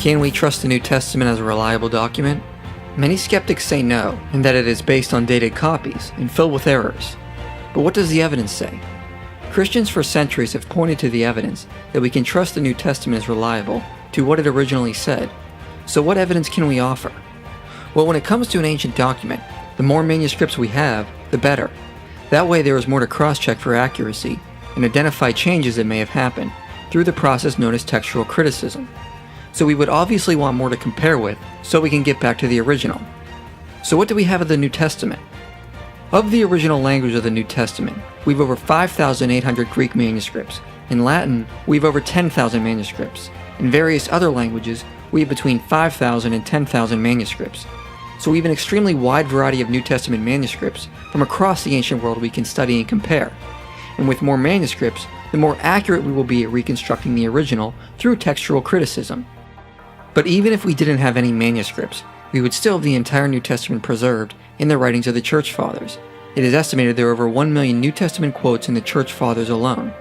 Can we trust the New Testament as a reliable document? Many skeptics say no, and that it is based on dated copies and filled with errors. But what does the evidence say? Christians for centuries have pointed to the evidence that we can trust the New Testament is reliable to what it originally said. So what evidence can we offer? Well, when it comes to an ancient document, the more manuscripts we have, the better. That way there is more to cross-check for accuracy and identify changes that may have happened through the process known as textual criticism. So we would obviously want more to compare with so we can get back to the original. So what do we have of the New Testament? Of the original language of the New Testament, we've over 5,800 Greek manuscripts. In Latin, we've over 10,000 manuscripts. In various other languages, we have between 5,000 and 10,000 manuscripts. So we have an extremely wide variety of New Testament manuscripts from across the ancient world we can study and compare. And with more manuscripts, the more accurate we will be at reconstructing the original through textual criticism. But even if we didn't have any manuscripts, we would still have the entire New Testament preserved in the writings of the Church Fathers. It is estimated there are over 1 million New Testament quotes in the Church Fathers alone.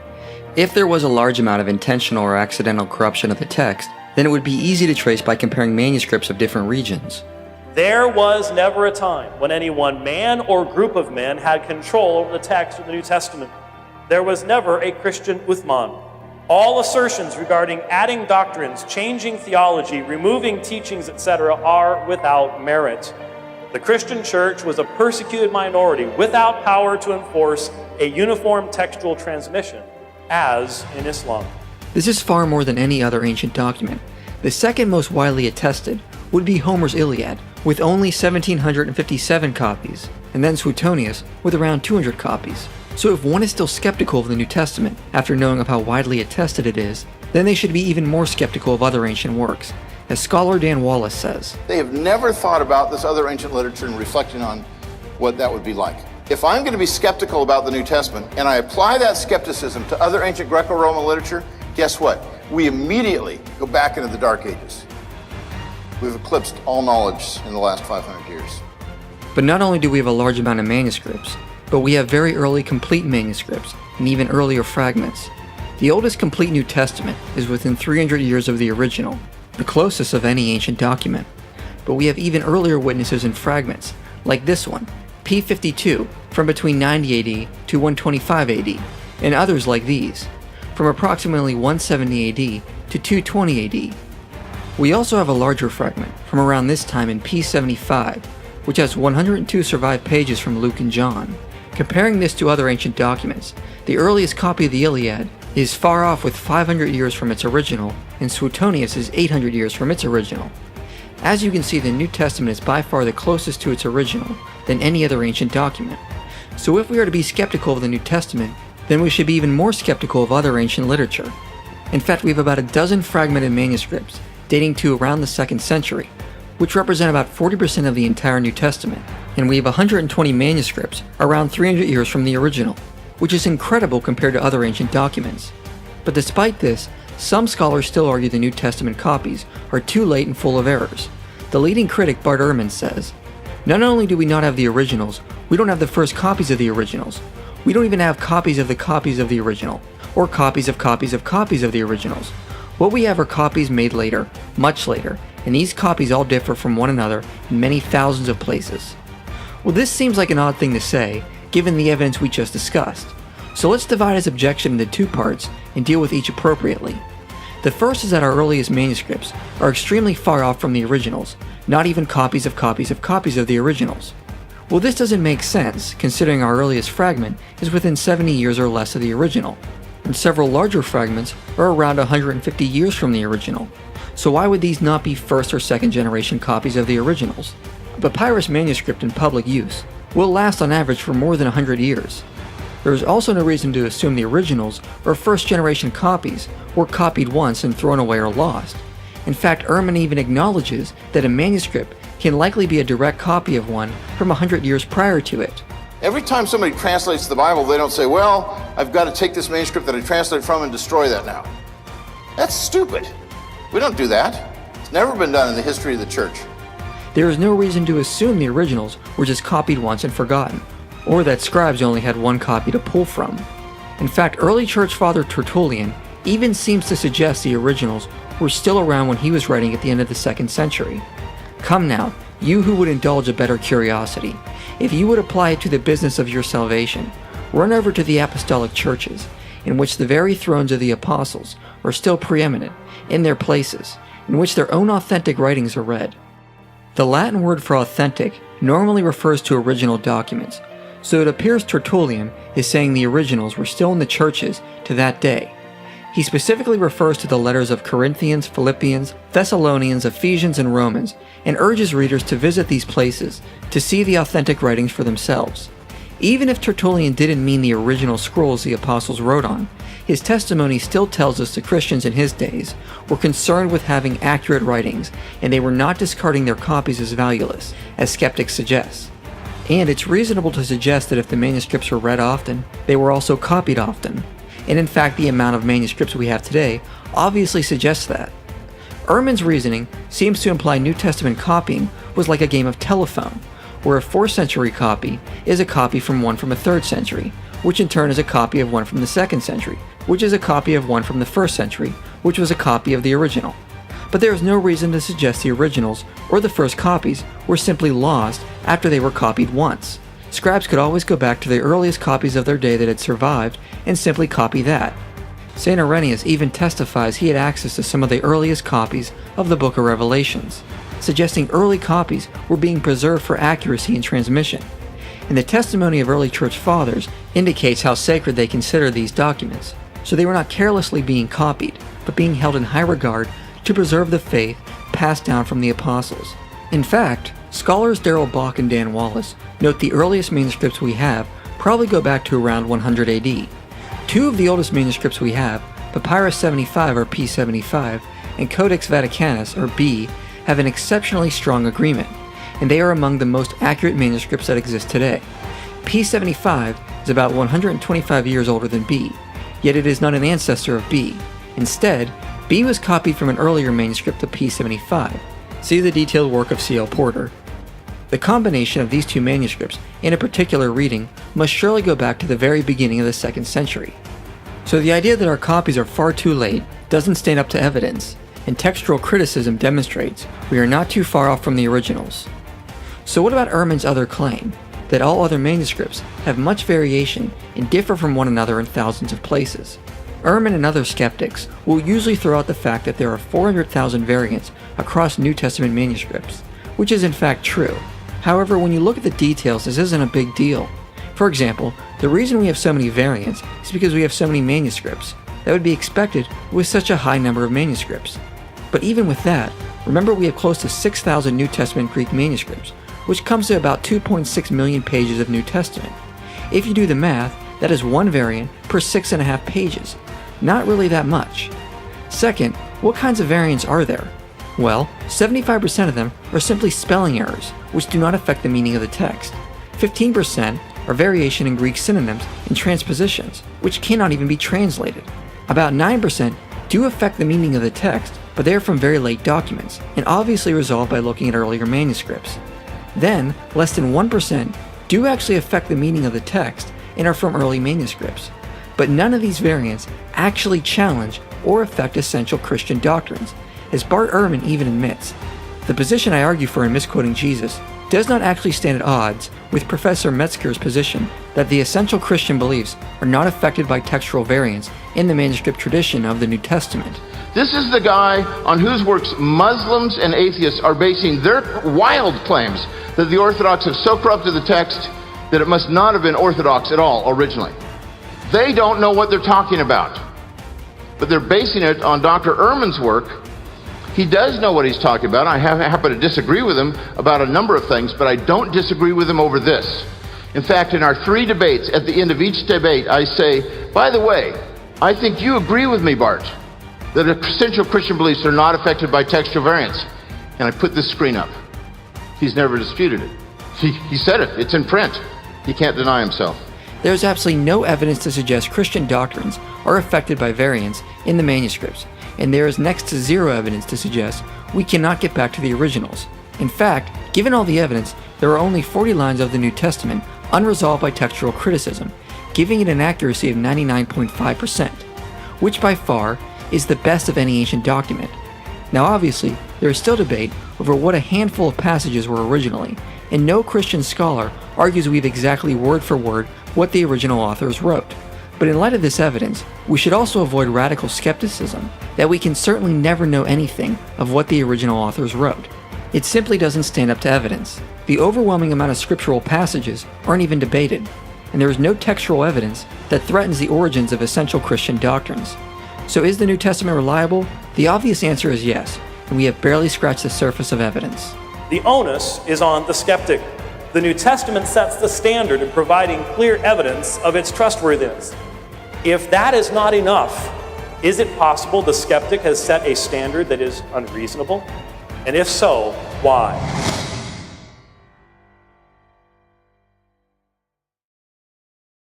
If there was a large amount of intentional or accidental corruption of the text, then it would be easy to trace by comparing manuscripts of different regions. There was never a time when any one man or group of men had control over the text of the New Testament. There was never a Christian Uthman. All assertions regarding adding doctrines, changing theology, removing teachings, etc. are without merit. The Christian church was a persecuted minority without power to enforce a uniform textual transmission, as in Islam. This is far more than any other ancient document. The second most widely attested would be Homer's Iliad, with only 1,757 copies, and then Suetonius with around 200 copies. So if one is still skeptical of the New Testament after knowing of how widely attested it is, then they should be even more skeptical of other ancient works. As scholar Dan Wallace says, they have never thought about this other ancient literature and reflecting on what that would be like. If I'm going to be skeptical about the New Testament and I apply that skepticism to other ancient Greco-Roman literature, guess what? We immediately go back into the Dark Ages. We've eclipsed all knowledge in the last 500 years. But not only do we have a large amount of manuscripts, but we have very early complete manuscripts and even earlier fragments. The oldest complete New Testament is within 300 years of the original, the closest of any ancient document. But we have even earlier witnesses and fragments, like this one, P52, from between 90 AD to 125 AD, and others like these, from approximately 170 AD to 220 AD. We also have a larger fragment from around this time in P75, which has 102 survived pages from Luke and John. Comparing this to other ancient documents, the earliest copy of the Iliad is far off with 500 years from its original, and Suetonius is 800 years from its original. As you can see, the New Testament is by far the closest to its original than any other ancient document. So if we are to be skeptical of the New Testament, then we should be even more skeptical of other ancient literature. In fact, we have about a dozen fragmented manuscripts dating to around the 2nd century, which represent about 40% of the entire New Testament, and we have 120 manuscripts around 300 years from the original, which is incredible compared to other ancient documents. But despite this, some scholars still argue the New Testament copies are too late and full of errors. The leading critic Bart Ehrman says, "Not only do we not have the originals, we don't have the first copies of the originals. We don't even have copies of the original, or copies of the originals. What we have are copies made later, much later, and these copies all differ from one another in many thousands of places." Well, this seems like an odd thing to say, given the evidence we just discussed. So let's divide his objection into two parts and deal with each appropriately. The first is that our earliest manuscripts are extremely far off from the originals, not even copies of the originals. Well, this doesn't make sense, considering our earliest fragment is within 70 years or less of the original, and several larger fragments are around 150 years from the original. So why would these not be first or second generation copies of the originals? A papyrus manuscript in public use will last on average for more than 100 years. There is also no reason to assume the originals or first generation copies were copied once and thrown away or lost. In fact, Ehrman even acknowledges that a manuscript can likely be a direct copy of one from 100 years prior to it. Every time somebody translates the Bible, they don't say, well, I've got to take this manuscript that I translated from and destroy that now. That's stupid. We don't do that. It's never been done in the history of the church. There is no reason to assume the originals were just copied once and forgotten, or that scribes only had one copy to pull from. In fact, early church father Tertullian even seems to suggest the originals were still around when he was writing at the end of the 2nd century. Come now, you who would indulge a better curiosity, if you would apply it to the business of your salvation, run over to the apostolic churches, in which the very thrones of the apostles are still preeminent in their places, in which their own authentic writings are read. The Latin word for authentic normally refers to original documents, so it appears Tertullian is saying the originals were still in the churches to that day. He specifically refers to the letters of Corinthians, Philippians, Thessalonians, Ephesians, and Romans, and urges readers to visit these places to see the authentic writings for themselves. Even if Tertullian didn't mean the original scrolls the apostles wrote on, his testimony still tells us the Christians in his days were concerned with having accurate writings, and they were not discarding their copies as valueless, as skeptics suggest. And it's reasonable to suggest that if the manuscripts were read often, they were also copied often. And in fact, the amount of manuscripts we have today obviously suggests that. Ehrman's reasoning seems to imply New Testament copying was like a game of telephone, where a 4th century copy is a copy from one from a 3rd century, which in turn is a copy of one from the 2nd century, which is a copy of one from the 1st century, which was a copy of the original. But there is no reason to suggest the originals or the first copies were simply lost after they were copied once. Scribes could always go back to the earliest copies of their day that had survived and simply copy that. St. Irenaeus even testifies he had access to some of the earliest copies of the Book of Revelations, suggesting early copies were being preserved for accuracy in transmission. And the testimony of early church fathers indicates how sacred they considered these documents, so they were not carelessly being copied, but being held in high regard to preserve the faith passed down from the apostles. In fact, scholars Darrell Bock and Dan Wallace note the earliest manuscripts we have probably go back to around 100 AD. Two of the oldest manuscripts we have, Papyrus 75 or P75 and Codex Vaticanus or B, have an exceptionally strong agreement, and they are among the most accurate manuscripts that exist today. P75 is about 125 years older than B, yet it is not an ancestor of B. Instead, B was copied from an earlier manuscript of P75. See the detailed work of C.L. Porter. The combination of these two manuscripts in a particular reading must surely go back to the very beginning of the 2nd century. So the idea that our copies are far too late doesn't stand up to evidence, and textual criticism demonstrates we are not too far off from the originals. So what about Ehrman's other claim, that all other manuscripts have much variation and differ from one another in thousands of places? Ehrman and other skeptics will usually throw out the fact that there are 400,000 variants across New Testament manuscripts, which is in fact true. However, when you look at the details, this isn't a big deal. For example, the reason we have so many variants is because we have so many manuscripts. That would be expected with such a high number of manuscripts. But even with that, remember we have close to 6,000 New Testament Greek manuscripts, which comes to about 2.6 million pages of New Testament. If you do the math, that is one variant per 6.5 pages. Not really that much. Second, what kinds of variants are there? Well, 75% of them are simply spelling errors, which do not affect the meaning of the text. 15% are variation in Greek synonyms and transpositions, which cannot even be translated. About 9% do affect the meaning of the text, but they are from very late documents, and obviously resolved by looking at earlier manuscripts. Then, less than 1% do actually affect the meaning of the text and are from early manuscripts. But none of these variants actually challenge or affect essential Christian doctrines, as Bart Ehrman even admits. The position I argue for in misquoting Jesus does not actually stand at odds with Professor Metzger's position that the essential Christian beliefs are not affected by textual variants in the manuscript tradition of the New Testament. This is the guy on whose works Muslims and atheists are basing their wild claims that the Orthodox have so corrupted the text that it must not have been Orthodox at all originally. They don't know what they're talking about, but they're basing it on Dr. Ehrman's work. He does know what he's talking about. I happen to disagree with him about a number of things, but I don't disagree with him over this. In fact, in our 3 debates, at the end of each debate, I say, by the way, I think you agree with me, Bart, that essential Christian beliefs are not affected by textual variants. And I put this screen up. He's never disputed it. He said it. It's in print. He can't deny himself. There is absolutely no evidence to suggest Christian doctrines are affected by variants in the manuscripts, and there is next to zero evidence to suggest we cannot get back to the originals. In fact, given all the evidence, there are only 40 lines of the New Testament unresolved by textual criticism, giving it an accuracy of 99.5%. which by far is the best of any ancient document. Now obviously, there is still debate over what a handful of passages were originally, and no Christian scholar argues we have exactly word for word what the original authors wrote. But in light of this evidence, we should also avoid radical skepticism that we can certainly never know anything of what the original authors wrote. It simply doesn't stand up to evidence. The overwhelming amount of scriptural passages aren't even debated, and there is no textual evidence that threatens the origins of essential Christian doctrines. So is the New Testament reliable? The obvious answer is yes, and we have barely scratched the surface of evidence. The onus is on the skeptic. The New Testament sets the standard in providing clear evidence of its trustworthiness. If that is not enough, is it possible the skeptic has set a standard that is unreasonable? And if so, why?